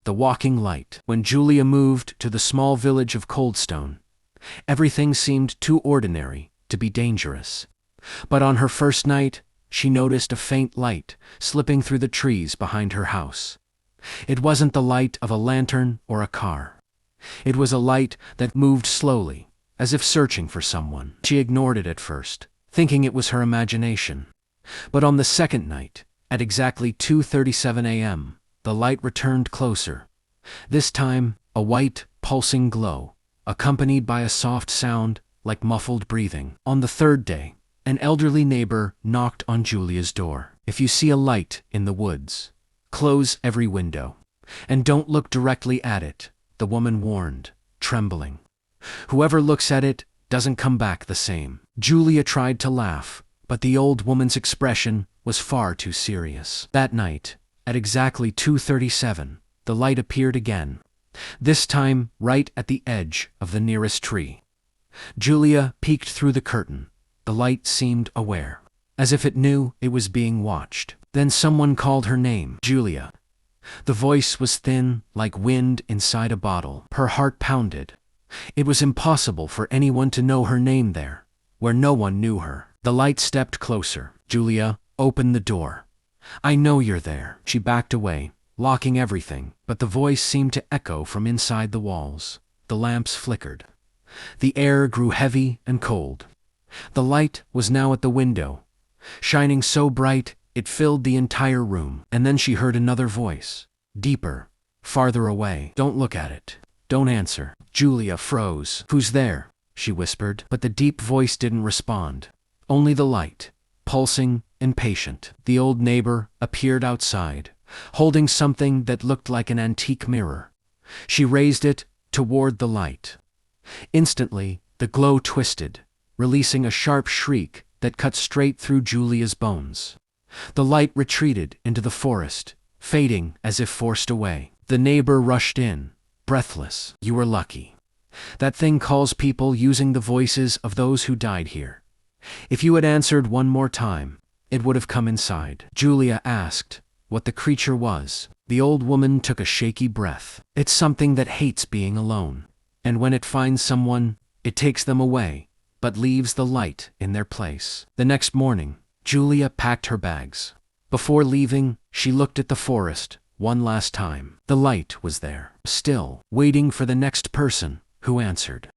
the walking light. When Julia moved to the small village of Coldstone, everything seemed too ordinary to be dangerous. But on her first night, she noticed a faint light slipping through the trees behind her house. It wasn't the light of a lantern or a car. It was a light that moved slowly, as if searching for someone. She ignored it at first, thinking it was her imagination. But on the second night, at exactly 2:37 a.m., the light returned closer. This time, a white, pulsing glow, accompanied by a soft sound like muffled breathing. On the third day, an elderly neighbor knocked on Julia's door. "If you see a light in the woods, close every window, and don't look directly at it," the woman warned, trembling. "Whoever looks at it doesn't come back the same." Julia tried to laugh, but the old woman's expression was far too serious. That night, at exactly 2:37, the light appeared again, this time right at the edge of the nearest tree. Julia peeked through the curtain. The light seemed aware, as if it knew it was being watched. Then someone called her name, "Julia." The voice was thin, like wind inside a bottle. Her heart pounded. It was impossible for anyone to know her name there, where no one knew her. The light stepped closer. "Julia, open the door. I know you're there." She backed away, locking everything, but the voice seemed to echo from inside the walls. The lamps flickered. The air grew heavy and cold. The light was now at the window, shining so bright it filled the entire room. And then she heard another voice, deeper, farther away. "Don't look at it. Don't answer." Julia froze. "Who's there?" she whispered, but the deep voice didn't respond. Only the light, pulsing, impatient. The old neighbor appeared outside, holding something that looked like an antique mirror. She raised it toward the light. Instantly, the glow twisted, releasing a sharp shriek that cut straight through Julia's bones. The light retreated into the forest, fading as if forced away. The neighbor rushed in, breathless. "You were lucky. That thing calls people using the voices of those who died here. If you had answered one more time, it would have come inside." Julia asked what the creature was. The old woman took a shaky breath. "It's something that hates being alone, and when it finds someone, it takes them away, but leaves the light in their place." The next morning, Julia packed her bags. Before leaving, she looked at the forest one last time. The light was there, still, waiting for the next person who answered.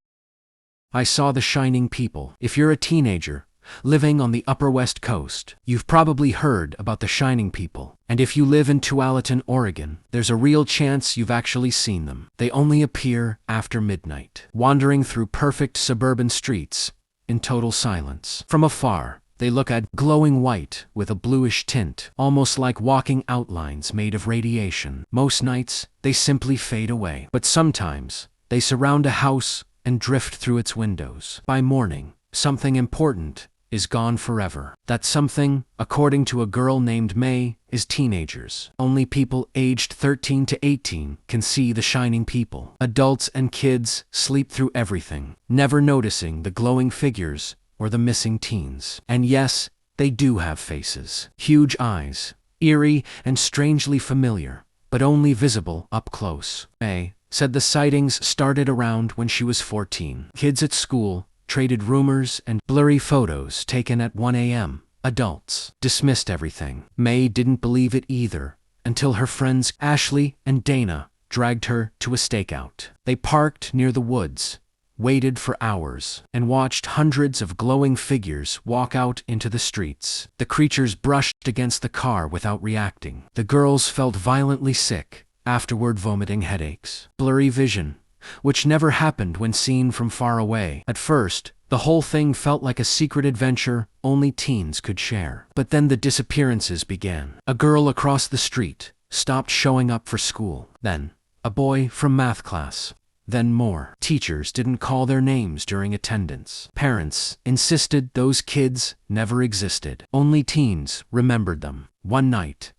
I saw the shining people. If you're a teenager living on the Upper West Coast, you've probably heard about the shining people. And if you live in Tualatin, Oregon, there's a real chance you've actually seen them. They only appear after midnight, wandering through perfect suburban streets in total silence. From afar, they look at glowing white with a bluish tint, almost like walking outlines made of radiation. Most nights, they simply fade away. But sometimes, they surround a house and drift through its windows. By morning, something important is gone forever. That something, according to a girl named May, is teenagers. Only people aged 13 to 18 can see the shining people. Adults and kids sleep through everything, never noticing the glowing figures or the missing teens. And yes, they do have faces. Huge eyes, eerie and strangely familiar, but only visible up close. May said the sightings started around when she was 14. Kids at school traded rumors and blurry photos taken at 1 a.m. Adults dismissed everything. May didn't believe it either until her friends Ashley and Dana dragged her to a stakeout. They parked near the woods, waited for hours, and watched hundreds of glowing figures walk out into the streets. The creatures brushed against the car without reacting. The girls felt violently sick, afterward vomiting headaches. Blurry vision, which never happened when seen from far away. At first, the whole thing felt like a secret adventure only teens could share. But then the disappearances began. A girl across the street stopped showing up for school. Then, a boy from math class. Then more. Teachers didn't call their names during attendance. Parents insisted those kids never existed. Only teens remembered them. One night,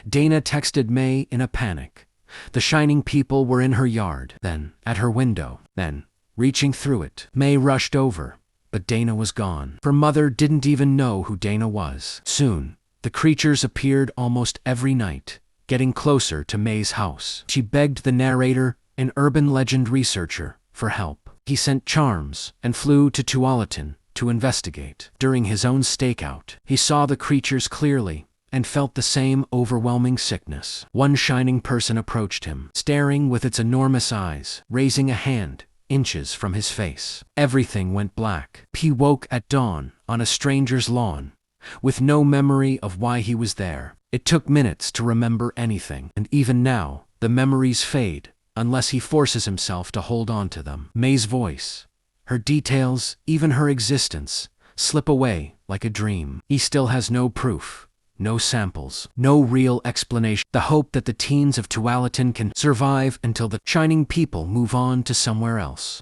Dana texted May in a panic. The shining people were in her yard, then at her window, then reaching through it. May rushed over, but Dana was gone. Her mother didn't even know who Dana was. Soon, the creatures appeared almost every night, getting closer to May's house. She begged the narrator, an urban legend researcher, for help. He sent charms and flew to Tualatin to investigate. During his own stakeout, he saw the creatures clearly and felt the same overwhelming sickness. One shining person approached him, staring with its enormous eyes, raising a hand inches from his face. Everything went black. He woke at dawn on a stranger's lawn, with no memory of why he was there. It took minutes to remember anything, and even now, the memories fade unless he forces himself to hold on to them. May's voice, her details, even her existence, slip away like a dream. He still has no proof, no samples, no real explanation. The hope that the teens of Tualatin can survive until the shining people move on to somewhere else.